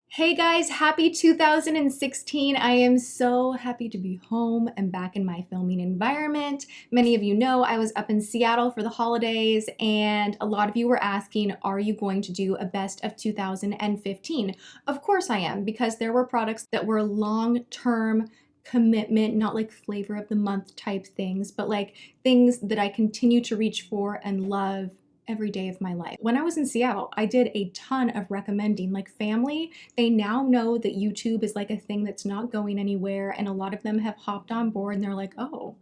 Hey guys, happy 2016. I am so happy to be home and back in my filming environment. Many of you know I was up in Seattle for the holidays, and a lot of you were asking, are you going to do a best of 2015? Of course I am, because there were products that were long-term commitment, not like flavor of the month type things, but like things that I continue to reach for and love every day of my life. When I was in Seattle, I did a ton of recommending. Like family, they now know that YouTube is like a thing that's not going anywhere, and a lot of them have hopped on board and they're like, oh,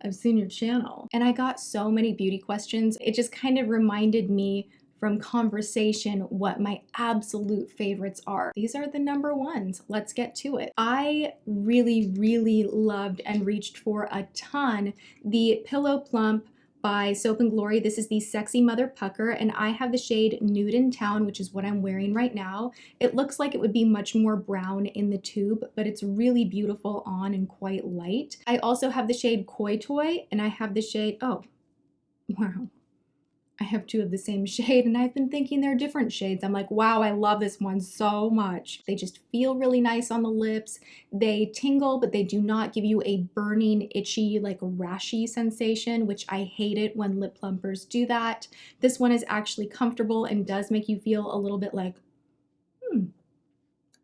I've seen your channel. And I got so many beauty questions. It just kind of reminded me from conversation what my absolute favorites are. These are the number ones. Let's get to it. I really loved and reached for a ton the Pillow Plump by Soap & Glory. This is the Sexy Mother Pucker, and I have the shade Nude in Town, which is what I'm wearing right now. It looks like it would be much more brown in the tube, but it's really beautiful on and quite light. I also have the shade Koi Toy, and I have the shade, oh, wow. I have two of the same shade, and I've been thinking they're different shades. I'm like, wow, I love this one so much. They just feel really nice on the lips. They tingle, but they do not give you a burning, itchy, like rashy sensation, which I hate it when lip plumpers do that. This one is actually comfortable and does make you feel a little bit like,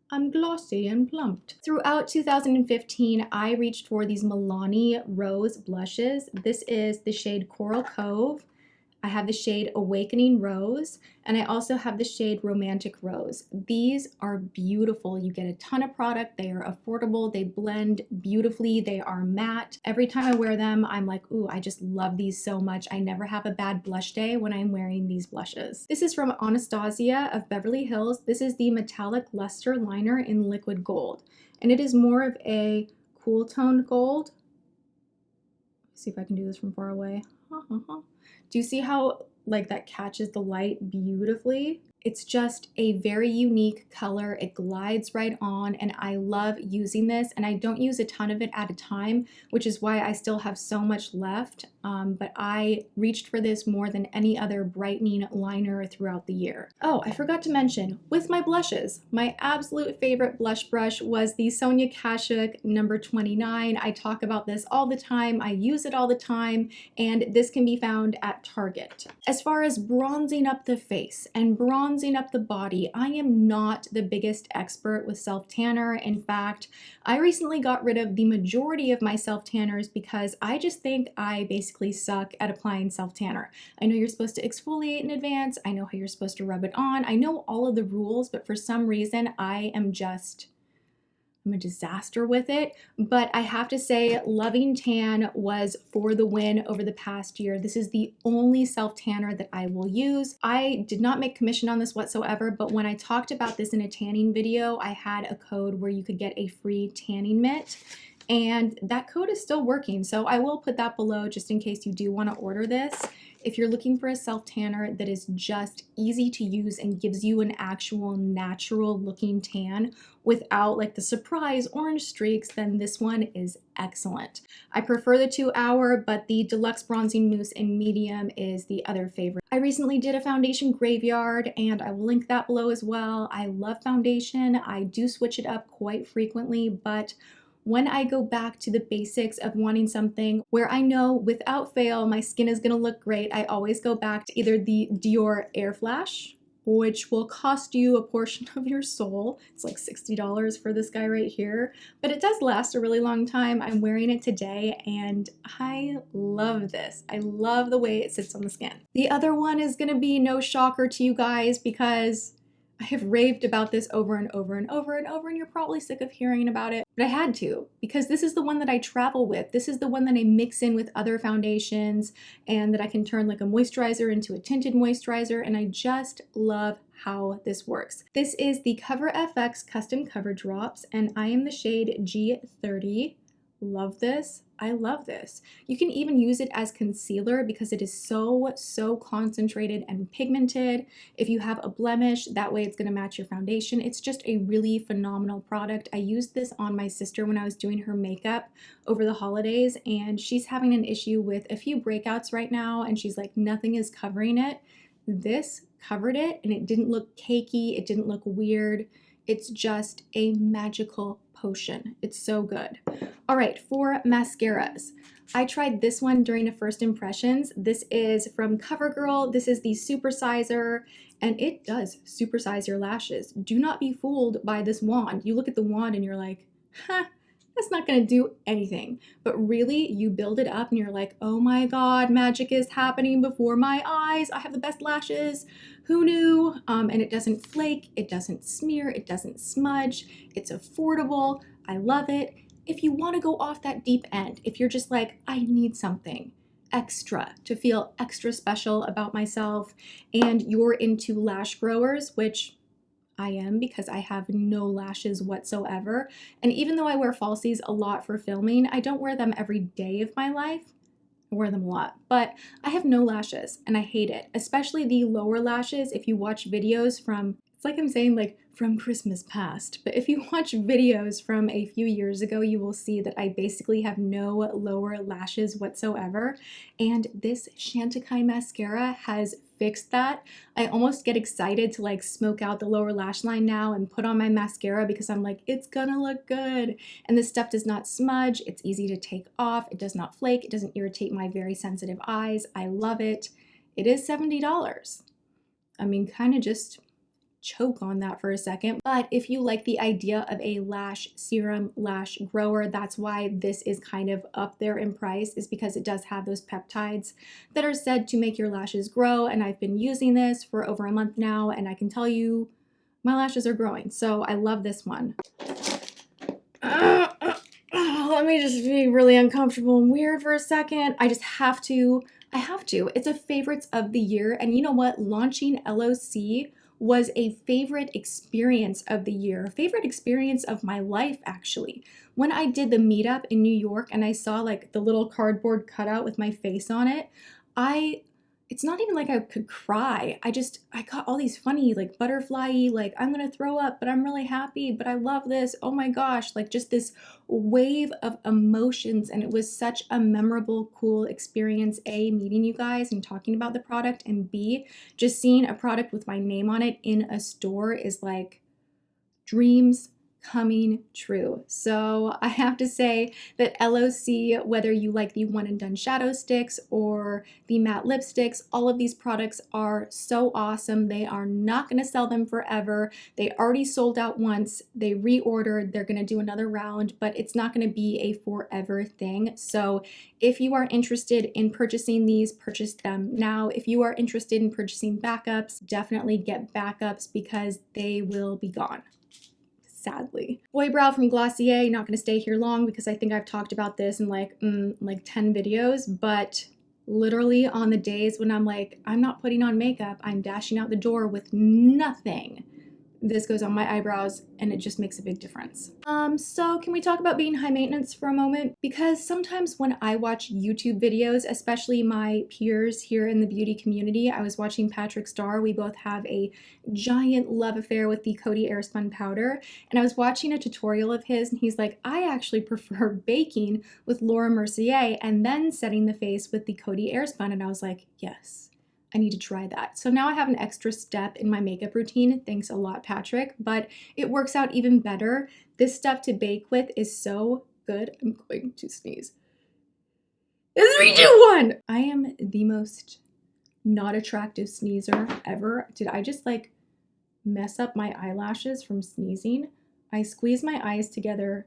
I'm glossy and plumped. Throughout 2015, I reached for these Milani Rose blushes. This is the shade Coral Cove. I have the shade Awakening Rose, and I also have the shade Romantic Rose. These are beautiful. You get a ton of product. They are affordable. They blend beautifully. They are matte. Every time I wear them, I'm like, ooh, I just love these so much. I never have a bad blush day when I'm wearing these blushes. This is from Anastasia of Beverly Hills. This is the Metallic Luster Liner in Liquid Gold, and it is more of a cool toned gold. Let's see if I can do this from far away. Do you see how like that catches the light beautifully? It's just a very unique color. It glides right on, and I love using this, and I don't use a ton of it at a time, which is why I still have so much left, but I reached for this more than any other brightening liner throughout the year. Oh, I forgot to mention, with my blushes, my absolute favorite blush brush was the Sonia Kashuk number 29. I talk about this all the time. I use it all the time, and this can be found at Target. As far as bronzing up the face and bronzing up the body, I am not the biggest expert with self-tanner. In fact, I recently got rid of the majority of my self-tanners because I just think I basically suck at applying self-tanner. I know you're supposed to exfoliate in advance. I know how you're supposed to rub it on. I know all of the rules, but for some reason, I'm a disaster with it. But I have to say, Loving Tan was for the win over the past year. This is the only self-tanner that I will use. I did not make commission on this whatsoever, but when I talked about this in a tanning video, I had a code where you could get a free tanning mitt, and that code is still working. So I will put that below just in case you do want to order this. If you're looking for a self-tanner that is just easy to use and gives you an actual natural looking tan without like the surprise orange streaks, then this one is excellent. I prefer the 2-hour, but the Deluxe Bronzing Mousse in medium is the other favorite. I recently did a foundation graveyard, and I will link that below as well. I love foundation. I do switch it up quite frequently, but when I go back to the basics of wanting something where I know without fail my skin is going to look great, I always go back to either the Dior Airflash, which will cost you a portion of your soul. It's like $60 for this guy right here, but it does last a really long time. I'm wearing it today, and I love this. I love the way it sits on the skin. The other one is going to be no shocker to you guys because I have raved about this over and over and over and over, and you're probably sick of hearing about it, but I had to because this is the one that I travel with. This is the one that I mix in with other foundations and that I can turn like a moisturizer into a tinted moisturizer, and I just love how this works. This is the Cover FX Custom Cover Drops, and I am the shade G30. Love this. I love this. You can even use it as concealer because it is so concentrated and pigmented. If you have a blemish, that way it's going to match your foundation. It's just a really phenomenal product. I used this on my sister when I was doing her makeup over the holidays, and she's having an issue with a few breakouts right now, and she's like, nothing is covering it. This covered it, and it didn't look cakey. It didn't look weird. It's just a magical potion. It's so good. All right, for mascaras. I tried this one during the first impressions. This is from CoverGirl. This is the Supersizer, and it does supersize your lashes. Do not be fooled by this wand. You look at the wand and you're like, huh, that's not gonna do anything. But really, you build it up and you're like, oh my God, magic is happening before my eyes. I have the best lashes. Who knew? And it doesn't flake, it doesn't smear, it doesn't smudge. It's affordable. I love it. If you want to go off that deep end, if you're just like, I need something extra to feel extra special about myself, and you're into lash growers, which I am because I have no lashes whatsoever. And even though I wear falsies a lot for filming, I don't wear them every day of my life. I wear them a lot, but I have no lashes and I hate it, especially the lower lashes. If you watch videos from, it's like I'm saying like from Christmas past, but if you watch videos from a few years ago, you will see that I basically have no lower lashes whatsoever. And this Chantecaille mascara has fixed that. I almost get excited to like smoke out the lower lash line now and put on my mascara because I'm like, it's gonna look good. And this stuff does not smudge. It's easy to take off. It does not flake. It doesn't irritate my very sensitive eyes. I love it. It is $70. I mean, kind of just choke on that for a second. But if you like the idea of a lash serum, lash grower, that's why this is kind of up there in price, is because it does have those peptides that are said to make your lashes grow. And I've been using this for over a month now, and I can tell you my lashes are growing. So I love this one. Let me just be really uncomfortable and weird for a second. I just have to. I have to. It's a favorites of the year. And you know what? Launching LOC was a favorite experience of the year, a favorite experience of my life, actually. When I did the meetup in New York and I saw like the little cardboard cutout with my face on it, it's not even like I could cry. I got all these funny, like butterfly-y, like I'm gonna throw up, but I'm really happy, but I love this. Oh my gosh, like just this wave of emotions. And it was such a memorable, cool experience. A, meeting you guys and talking about the product, and B, just seeing a product with my name on it in a store is like dreams coming true. So I have to say that LOC, whether you like the one and done shadow sticks or the matte lipsticks, all of these products are so awesome. They are not going to sell them forever. They already sold out once. They reordered. They're going to do another round, but it's not going to be a forever thing. So if you are interested in purchasing these, purchase them now. If you are interested in purchasing backups, definitely get backups because they will be gone. Sadly. Boy Brow from Glossier, not going to stay here long because I think I've talked about this in like 10 videos, but literally on the days when I'm like, I'm not putting on makeup, I'm dashing out the door with nothing, this goes on my eyebrows and it just makes a big difference. So can we talk about being high maintenance for a moment? Because sometimes when I watch YouTube videos, especially my peers here in the beauty community, I was watching Patrick Starr. We both have a giant love affair with the Coty Airspun powder. And I was watching a tutorial of his and he's like, I actually prefer baking with Laura Mercier and then setting the face with the Coty Airspun. And I was like, yes. I need to try that. So now I have an extra step in my makeup routine. Thanks a lot, Patrick, but it works out even better. This stuff to bake with is so good. I'm going to sneeze. 3, 2, 1. I am the most not attractive sneezer ever. Did I just like mess up my eyelashes from sneezing? I squeeze my eyes together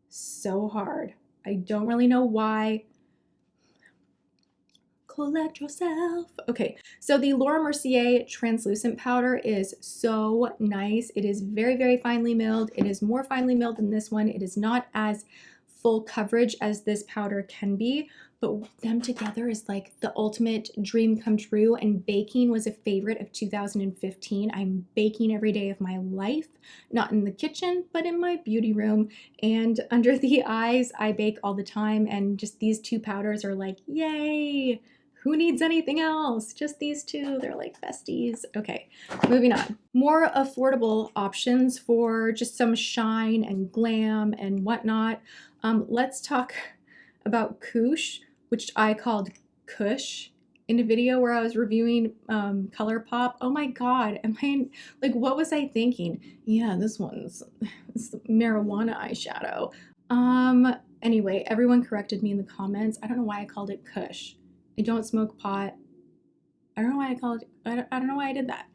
so hard. I don't really know why. Collect yourself. Okay, so the Laura Mercier translucent powder is so nice. It is very, very finely milled. It is more finely milled than this one. It is not as full coverage as this powder can be, but them together is like the ultimate dream come true. And baking was a favorite of 2015. I'm baking every day of my life, not in the kitchen, but in my beauty room and under the eyes. I bake all the time, and just these two powders are like, yay. Who needs anything else? Just these two. They're like besties. Okay, moving on. More affordable options for just some shine and glam and whatnot. Let's talk about Koosh, which I called Kush. in a video where I was reviewing ColourPop. Oh my god, like, what was I thinking? Yeah, this one's it's marijuana eyeshadow. Anyway, everyone corrected me in the comments. I don't know why I called it Kush. I don't smoke pot. I don't know why I called it, I don't know why I did that.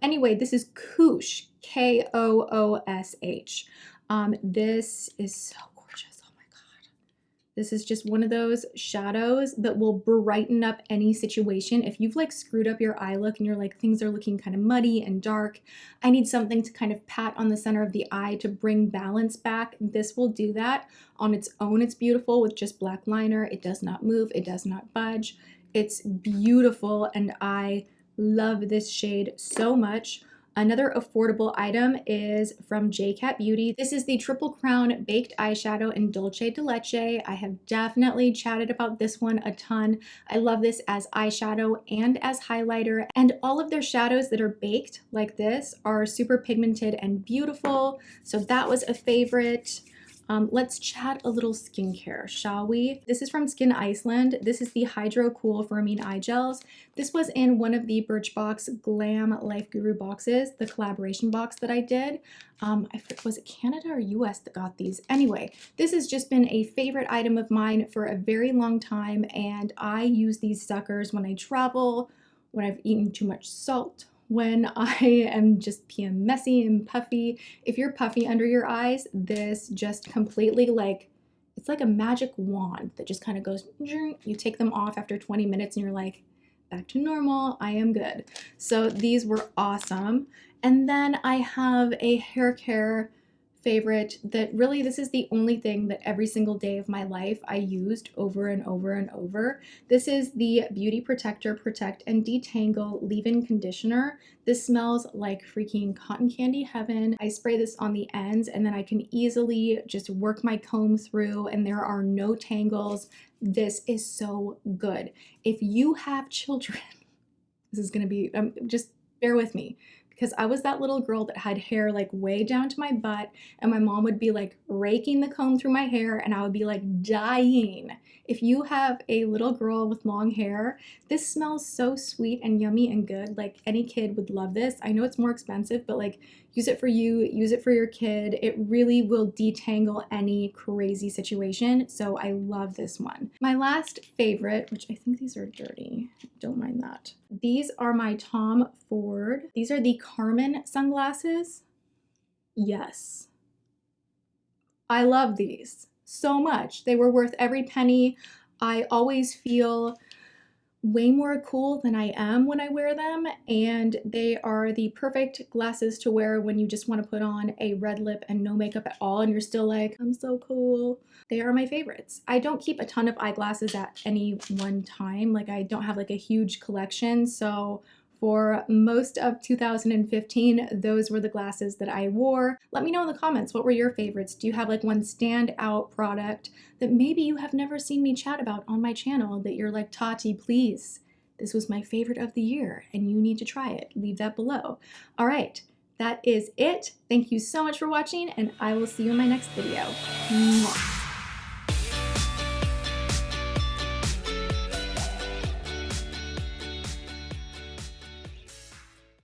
Anyway, this is Koosh, Koosh. This is so gorgeous. Oh my god. This is just one of those shadows that will brighten up any situation. If you've like screwed up your eye look and you're like, things are looking kind of muddy and dark, I need something to kind of pat on the center of the eye to bring balance back. This will do that on its own. It's beautiful with just black liner. It does not move. It does not budge. It's beautiful, and I love this shade so much. Another affordable item is from JCat Beauty. This is the Triple Crown Baked Eyeshadow in Dolce de Leche. I have definitely chatted about this one a ton. I love this as eyeshadow and as highlighter, and all of their shadows that are baked like this are super pigmented and beautiful, so that was a favorite. Let's chat a little skincare, shall we? This is from Skin Iceland. This is the Hydro Cool Firming Eye Gels. This was in one of the Birchbox GlamLifeGuru boxes, the collaboration box that I did. Was it Canada or US that got these? Anyway, this has just been a favorite item of mine for a very long time, and I use these suckers when I travel, when I've eaten too much salt, when I am just being messy and puffy. If you're puffy under your eyes, this just completely, like, it's like a magic wand that just kind of goes, you take them off after 20 minutes and you're like, back to normal, I am good. So these were awesome. And then I have a hair care favorite that really, this is the only thing that every single day of my life I used over and over and over. This is the Beauty Protector Protect and Detangle Leave-In Conditioner. This smells like freaking cotton candy heaven. I spray this on the ends and then I can easily just work my comb through and there are no tangles. This is so good. If you have children, this is gonna be, just bear with me, because I was that little girl that had hair like way down to my butt, and my mom would be like raking the comb through my hair and I would be like dying. If you have a little girl with long hair, this smells so sweet and yummy and good. Like, any kid would love this. I know it's more expensive, but like, use it for you, use it for your kid. It really will detangle any crazy situation. So I love this one. My last favorite, which I think these are dirty, don't mind that. These are my Tom Ford. These are the Carmen sunglasses. Yes. I love these so much. They were worth every penny. I always feel way more cool than I am when I wear them, and they are the perfect glasses to wear when you just want to put on a red lip and no makeup at all and you're still like, I'm so cool. They are my favorites. I don't keep a ton of eyeglasses at any one time. Like, I don't have like a huge collection, so for most of 2015, those were the glasses that I wore. Let me know in the comments, what were your favorites? Do you have like one standout product that maybe you have never seen me chat about on my channel that you're like, Tati, please, this was my favorite of the year and you need to try it? Leave that below. All right, that is it. Thank you so much for watching, and I will see you in my next video. Mwah.